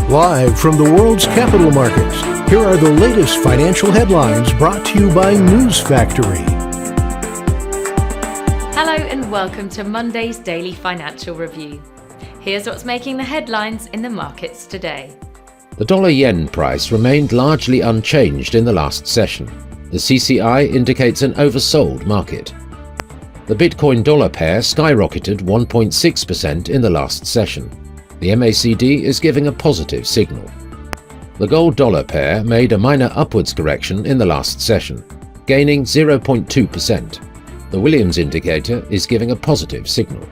Live from the world's capital markets, here are the latest financial headlines brought to you by News Factory. Hello and welcome to Monday's Daily Financial Review. Here's what's making the headlines in the markets today. The dollar-yen price remained largely unchanged in the last session. The CCI indicates an oversold market. The Bitcoin-dollar pair skyrocketed 1.6% in the last session. The MACD is giving a positive signal. The gold-dollar pair made a minor upwards correction in the last session, gaining 0.2%. The Williams indicator is giving a positive signal.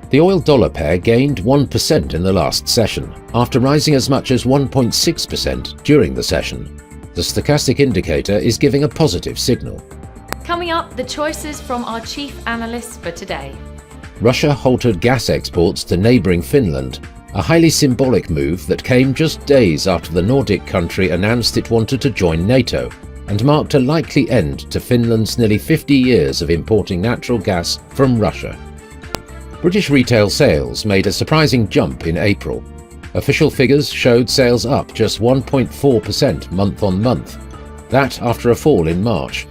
The oil-dollar pair gained 1% in the last session, after rising as much as 1.6% during the session. The stochastic indicator is giving a positive signal. Coming up, the choices from our chief analysts for today. Russia halted gas exports to neighbouring Finland, a highly symbolic move that came just days after the Nordic country announced it wanted to join NATO, and marked a likely end to Finland's nearly 50 years of importing natural gas from Russia. British retail sales made a surprising jump in April. Official figures showed sales up just 1.4% month-on-month, that after a fall in March.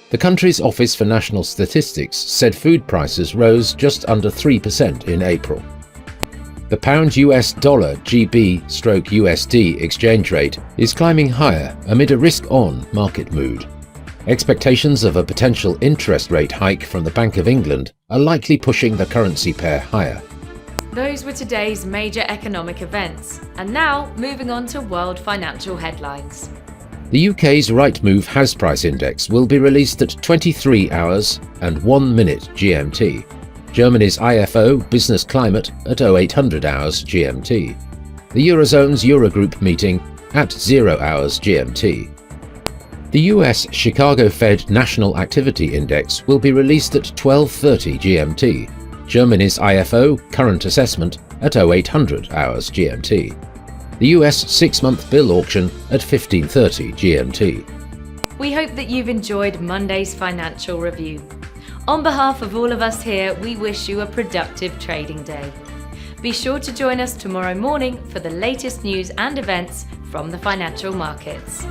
The country's Office for National Statistics said food prices rose just under 3% in April. The pound-US dollar GB/USD exchange rate is climbing higher amid a risk-on market mood. Expectations of a potential interest rate hike from the Bank of England are likely pushing the currency pair higher. Those were today's major economic events. And now, moving on to world financial headlines. The UK's Rightmove House Price Index will be released at 23 hours and 1 minute GMT. Germany's IFO Business Climate at 0800 hours GMT. The Eurozone's Eurogroup meeting at 0 hours GMT. The US Chicago Fed National Activity Index will be released at 12:30 GMT. Germany's IFO Current Assessment at 0800 hours GMT. The US 6-month bill auction at 15:30 GMT. We hope that you've enjoyed Monday's financial review. On behalf of all of us here, we wish you a productive trading day. Be sure to join us tomorrow morning for the latest news and events from the financial markets.